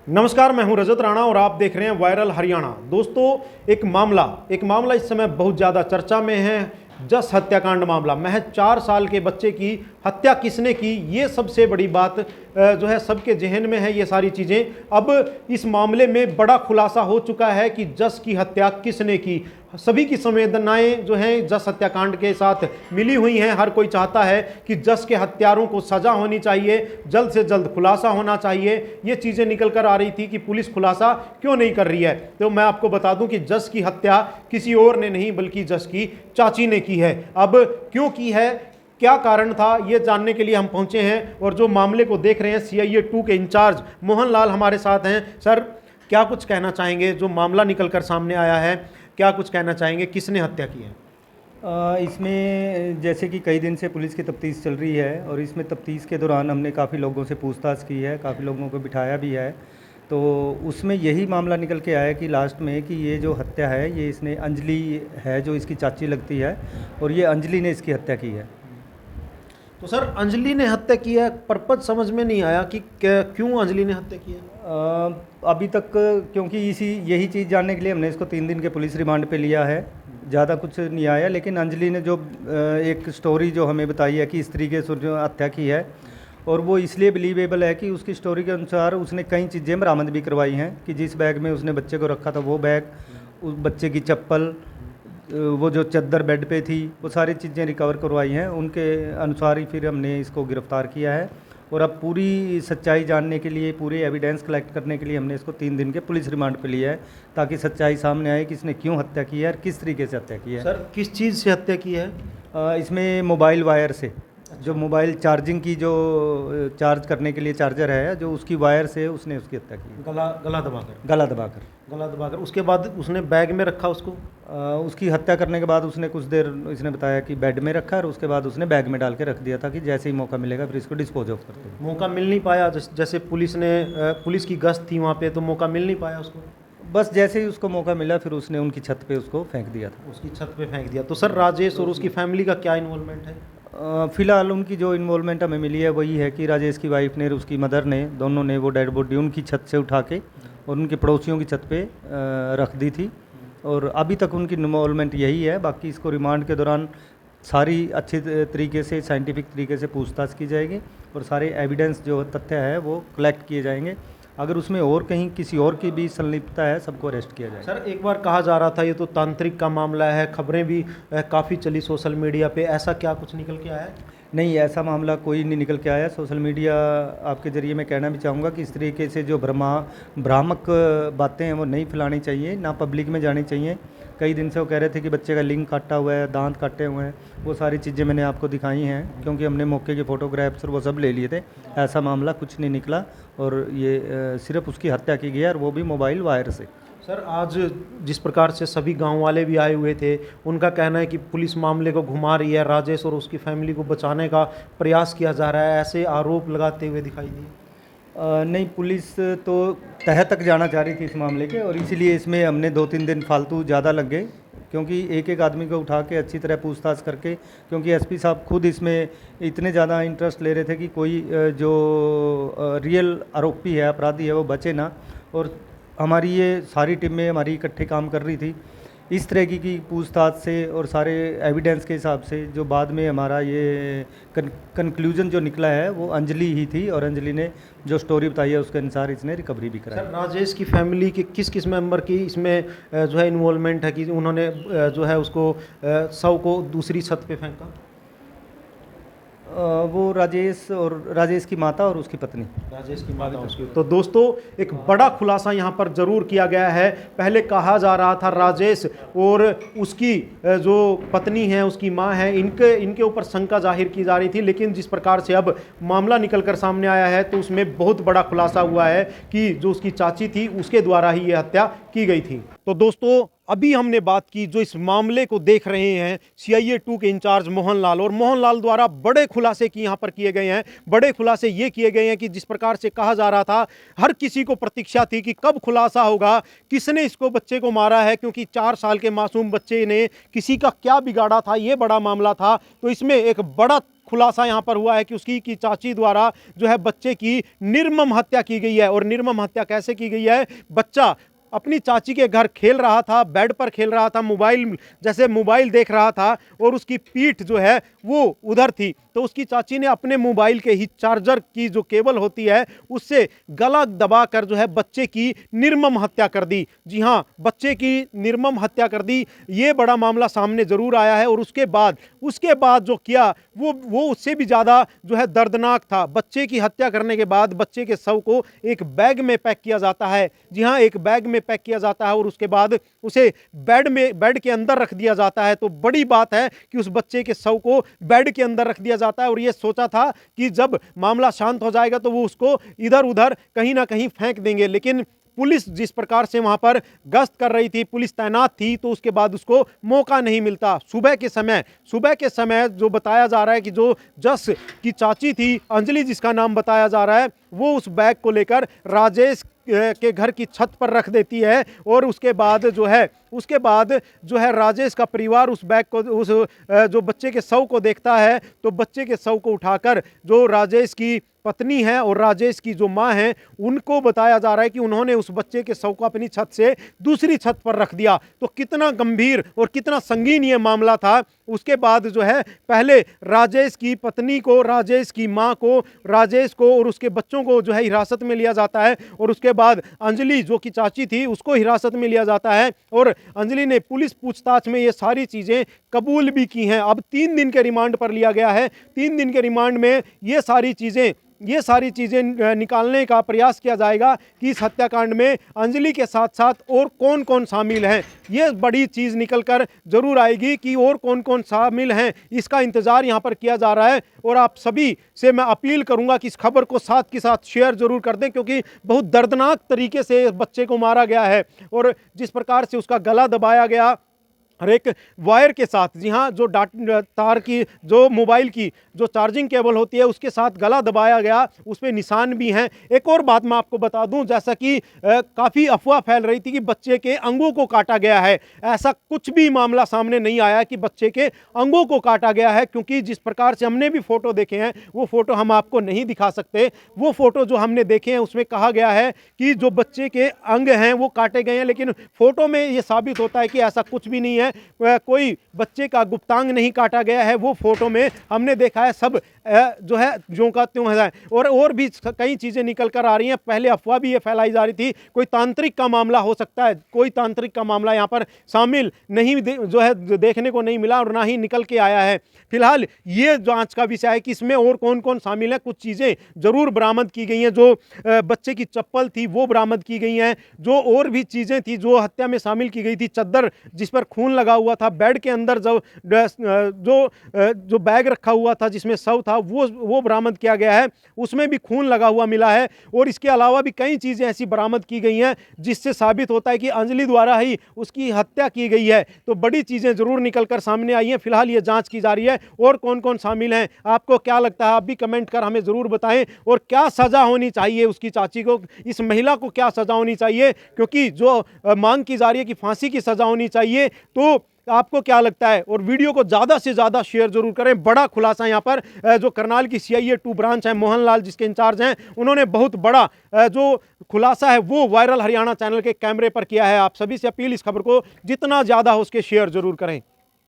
नमस्कार, मैं हूं रजत राणा और आप देख रहे हैं वायरल हरियाणा। दोस्तों, एक मामला इस समय बहुत ज़्यादा चर्चा में है। जस हत्याकांड मामला, महज 4 साल के बच्चे की हत्या किसने की, ये सबसे बड़ी बात जो है सबके जहन में है। ये सारी चीज़ें अब इस मामले में बड़ा खुलासा हो चुका है कि जस की हत्या किसने की। सभी की संवेदनाएं जो हैं जस हत्याकांड के साथ मिली हुई हैं। हर कोई चाहता है कि जस के हत्यारों को सजा होनी चाहिए, जल्द से जल्द खुलासा होना चाहिए। ये चीज़ें निकल कर आ रही थी कि पुलिस खुलासा क्यों नहीं कर रही है। तो मैं आपको बता दूं कि जस की हत्या किसी और ने नहीं बल्कि जस की चाची ने की है। अब क्यों की है, क्या कारण था, ये जानने के लिए हम पहुंचे हैं और जो मामले को देख रहे हैं CIA 2 के इंचार्ज मोहन लाल हमारे साथ हैं। सर, क्या कुछ कहना चाहेंगे? जो मामला निकल कर सामने आया है, क्या कुछ कहना चाहेंगे, किसने हत्या की है? इसमें जैसे कि कई दिन से पुलिस की तफ्तीश चल रही है और इसमें तफ्तीश के दौरान हमने काफ़ी लोगों से पूछताछ की है, काफ़ी लोगों को बिठाया भी है। तो उसमें यही मामला निकल के आया कि लास्ट में कि ये जो हत्या है ये इसने अंजलि है जो इसकी चाची लगती है और ये अंजलि ने इसकी हत्या की है। तो सर, अंजलि ने हत्या की है, पर्पज समझ में नहीं आया कि क्यों अंजलि ने हत्या की है। अभी तक क्योंकि यही चीज़ जानने के लिए हमने इसको 3 दिन के पुलिस रिमांड पे लिया है, ज़्यादा कुछ नहीं आया। लेकिन अंजलि ने जो एक स्टोरी जो हमें बताई है कि इस तरीके से जो हत्या की है, और वो इसलिए बिलीवेबल है कि उसकी स्टोरी के अनुसार उसने कई चीज़ें बरामद भी करवाई हैं कि जिस बैग में उसने बच्चे को रखा था वो बैग, उस बच्चे की चप्पल, वो जो चद्दर बेड पे थी, वो सारी चीज़ें रिकवर करवाई हैं। उनके अनुसार ही फिर हमने इसको गिरफ़्तार किया है और अब पूरी सच्चाई जानने के लिए, पूरे एविडेंस कलेक्ट करने के लिए हमने इसको 3 दिन के पुलिस रिमांड पे लिया है ताकि सच्चाई सामने आए कि इसने क्यों हत्या की है और किस तरीके से हत्या की है। सर, किस चीज़ से हत्या की है? इसमें मोबाइल वायर से, जो मोबाइल चार्जिंग की जो चार्ज करने के लिए चार्जर है, जो उसकी वायर से उसने उसकी हत्या की। गला दबाकर उसके बाद उसने बैग में रखा उसको। उसकी हत्या करने के बाद उसने कुछ देर, इसने बताया कि बेड में रखा और उसके बाद उसने बैग में डाल के रख दिया था कि जैसे ही मौका मिलेगा फिर इसको डिस्पोज ऑफ कर देंगे। मौका मिल नहीं पाया, जैसे पुलिस की गश्त थी वहाँ पे, तो मौका मिल नहीं पाया उसको। बस जैसे ही उसको मौका मिला फिर उसने उनकी छत पे उसको फेंक दिया था। उसकी छत पे फेंक दिया। तो सर, राजेश और उसकी फैमिली का क्या इन्वॉल्वमेंट है? फ़िलहाल उनकी जो इन्वॉल्वमेंट हमें मिली है वही है कि राजेश की वाइफ ने और उसकी मदर ने, दोनों ने वो डेड बॉडी उनकी छत से उठा के और उनके पड़ोसियों की छत पे रख दी थी और अभी तक उनकी इन्वॉल्वमेंट यही है। बाकी इसको रिमांड के दौरान सारी अच्छे तरीके से, साइंटिफिक तरीके से पूछताछ की जाएगी और सारे एविडेंस जो तथ्य है वो कलेक्ट किए जाएंगे। अगर उसमें और कहीं किसी और की भी संलिप्तता है, सबको अरेस्ट किया जाएगा। सर, एक बार कहा जा रहा था ये तो तांत्रिक का मामला है, खबरें भी काफ़ी चली सोशल मीडिया पे, ऐसा क्या कुछ निकल के आया है? नहीं, ऐसा मामला कोई नहीं निकल के आया। सोशल मीडिया आपके ज़रिए मैं कहना भी चाहूँगा कि इस तरीके से जो भ्रामक बातें हैं वो नहीं फैलानी चाहिए, ना पब्लिक में जानी चाहिए। कई दिन से वो कह रहे थे कि बच्चे का लिंग काटा हुआ है, दांत काटे हुए हैं, वो सारी चीज़ें मैंने आपको दिखाई हैं क्योंकि हमने मौके के फ़ोटोग्राफ्स और वो सब ले लिए थे। ऐसा मामला कुछ नहीं निकला और ये सिर्फ उसकी हत्या की गई है और वो भी मोबाइल वायर से। सर, आज जिस प्रकार से सभी गांव वाले भी आए हुए थे, उनका कहना है कि पुलिस मामले को घुमा रही है, राजेश और उसकी फैमिली को बचाने का प्रयास किया जा रहा है, ऐसे आरोप लगाते हुए दिखाई दिए। नहीं, पुलिस तो तह तक जाना चाह रही थी इस मामले के और इसीलिए इसमें हमने 2-3 दिन फालतू ज़्यादा लग गए क्योंकि एक आदमी को उठा के अच्छी तरह पूछताछ करके, क्योंकि एसपी साहब खुद इसमें इतने ज़्यादा इंटरेस्ट ले रहे थे कि कोई जो रियल आरोपी है, अपराधी है, वो बचे ना। और हमारी ये सारी टीमें हमारी इकट्ठे काम कर रही थी इस तरह की पूछताछ से और सारे एविडेंस के हिसाब से। जो बाद में हमारा ये कंक्लूजन जो निकला है वो अंजलि ही थी और अंजलि ने जो स्टोरी बताई है उसके अनुसार इसने रिकवरी भी कराई। सर, राजेश की फैमिली के किस किस मेंबर की इसमें जो है इन्वॉल्वमेंट है कि उन्होंने जो है उसको शव को दूसरी छत पे फेंका? वो राजेश की माता और उसकी पत्नी। राजेश की माता उसकी। तो दोस्तों, एक बड़ा खुलासा यहाँ पर जरूर किया गया है। पहले कहा जा रहा था राजेश और उसकी जो पत्नी है, उसकी माँ है, इनके ऊपर शंका जाहिर की जा रही थी, लेकिन जिस प्रकार से अब मामला निकल कर सामने आया है तो उसमें बहुत बड़ा खुलासा हुआ है कि जो उसकी चाची थी उसके द्वारा ही ये हत्या की गई थी। तो दोस्तों, अभी हमने बात की जो इस मामले को देख रहे हैं CIA 2 के इंचार्ज मोहनलाल, और मोहनलाल द्वारा बड़े खुलासे की यहाँ पर किए गए हैं। बड़े खुलासे ये किए गए हैं कि जिस प्रकार से कहा जा रहा था, हर किसी को प्रतीक्षा थी कि कब खुलासा होगा, किसने इसको बच्चे को मारा है, क्योंकि 4 साल के मासूम बच्चे ने किसी का क्या बिगाड़ा था, ये बड़ा मामला था। तो इसमें एक बड़ा खुलासा यहाँ पर हुआ है कि उसकी की चाची द्वारा जो है बच्चे की निर्मम हत्या की गई है। और निर्मम हत्या कैसे की गई है? बच्चा अपनी चाची के घर खेल रहा था, बेड पर खेल रहा था, मोबाइल देख रहा था और उसकी पीठ जो है वो उधर थी। तो उसकी चाची ने अपने मोबाइल के ही चार्जर की जो केबल होती है उससे गला दबाकर जो है बच्चे की निर्मम हत्या कर दी। जी हाँ, बच्चे की निर्मम हत्या कर दी। ये बड़ा मामला सामने जरूर आया है। और उसके बाद जो किया वो उससे भी ज़्यादा जो है दर्दनाक था। बच्चे की हत्या करने के बाद बच्चे के शव को एक बैग में पैक किया जाता है। जी हाँ, एक बैग में पैक किया जाता है और उसके बाद उसे बेड के अंदर रख दिया जाता है। तो बड़ी बात है कि उस बच्चे के शव को बेड के अंदर रख दिया जाता है और ये सोचा था कि जब मामला शांत हो जाएगा तो वो उसको इधर उधर कहीं ना कहीं फेंक देंगे। लेकिन पुलिस जिस प्रकार से वहां पर गश्त कर रही थी, पुलिस तैनात थी, तो उसके बाद उसको मौका नहीं मिलता। सुबह के समय जो बताया जा रहा है कि जो जस की चाची थी, अंजलि जिसका नाम बताया जा रहा है, वो उस बैग को लेकर राजेश के घर की छत पर रख देती है। और उसके बाद जो है राजेश का परिवार उस बैग को जो बच्चे के शव को देखता है, तो बच्चे के शव को उठाकर जो राजेश की पत्नी है और राजेश की जो माँ है उनको बताया जा रहा है कि उन्होंने उस बच्चे के शव को अपनी छत से दूसरी छत पर रख दिया। तो कितना गंभीर और कितना संगीन ये मामला था। उसके बाद जो है पहले राजेश की पत्नी को, राजेश की माँ को, राजेश को और उसके बच्चों को जो है हिरासत में लिया जाता है और उसके बाद अंजलि जो कि चाची थी उसको हिरासत में लिया जाता है। और अंजलि ने पुलिस पूछताछ में ये सारी चीज़ें कबूल भी की हैं। अब 3 दिन के रिमांड पर लिया गया है। 3 दिन के रिमांड में ये सारी चीज़ें निकालने का प्रयास किया जाएगा कि इस हत्याकांड में अंजलि के साथ साथ और कौन कौन शामिल हैं। ये बड़ी चीज़ निकल कर जरूर आएगी कि और कौन कौन शामिल हैं, इसका इंतज़ार यहाँ पर किया जा रहा है। और आप सभी से मैं अपील करूँगा कि इस खबर को साथ के साथ शेयर जरूर कर दें, क्योंकि बहुत दर्दनाक तरीके से बच्चे को मारा गया है और जिस प्रकार से उसका गला दबाया गया हर एक वायर के साथ। जी हाँ, जो तार की, जो मोबाइल की जो चार्जिंग केबल होती है उसके साथ गला दबाया गया, उस पर निशान भी हैं। एक और बात मैं आपको बता दूं, जैसा कि काफ़ी अफवाह फैल रही थी कि बच्चे के अंगों को काटा गया है, ऐसा कुछ भी मामला सामने नहीं आया कि बच्चे के अंगों को काटा गया है। क्योंकि जिस प्रकार से हमने भी फ़ोटो देखे हैं वो फ़ोटो हम आपको नहीं दिखा सकते। वो फ़ोटो जो हमने देखे हैं उसमें कहा गया है कि जो बच्चे के अंग हैं वो काटे गए हैं, लेकिन फ़ोटो में ये साबित होता है कि ऐसा कुछ भी नहीं है। कोई बच्चे का गुप्तांग नहीं काटा गया है। वो फोटो में हमने देखा है सब जो है ज्यों का त्यों है। और भी कई चीज़ें निकल कर आ रही हैं। पहले अफवाह भी ये फैलाई जा रही थी कोई तांत्रिक का मामला हो सकता है, कोई तांत्रिक का मामला यहाँ पर शामिल नहीं जो है देखने को नहीं मिला और ना ही निकल के आया है। फिलहाल ये जांच का विषय है कि इसमें और कौन कौन शामिल है। कुछ चीज़ें जरूर बरामद की गई हैं, जो बच्चे की चप्पल थी वो बरामद की गई हैं, जो और भी चीज़ें थी जो हत्या में शामिल की गई थी, चद्दर जिस पर खून लगा हुआ था, बेड के अंदर जो बैग रखा हुआ था जिसमें शव था वो बरामद किया गया है, उसमें भी खून लगा हुआ मिला है। और इसके अलावा भी कई चीज़ें ऐसी बरामद की गई हैं जिससे साबित होता है कि अंजलि द्वारा ही उसकी हत्या की गई है। तो बड़ी चीज़ें जरूर निकल कर सामने आई हैं। फिलहाल ये जांच की जा रही है और कौन कौन शामिल हैं, आपको क्या लगता है आप भी कमेंट कर हमें ज़रूर बताएं। और क्या सज़ा होनी चाहिए उसकी चाची को, इस महिला को क्या सज़ा होनी चाहिए, क्योंकि जो मांग की जा रही है कि फांसी की सज़ा होनी चाहिए। तो आपको क्या लगता है? और वीडियो को ज़्यादा से ज़्यादा शेयर जरूर करें। बड़ा खुलासा यहाँ पर जो करनाल की CIA 2 ब्रांच है, मोहनलाल जिसके इंचार्ज हैं, उन्होंने बहुत बड़ा जो खुलासा है वो वायरल हरियाणा चैनल के कैमरे पर किया है। आप सभी से अपील, इस खबर को जितना ज़्यादा हो उसके शेयर जरूर करें।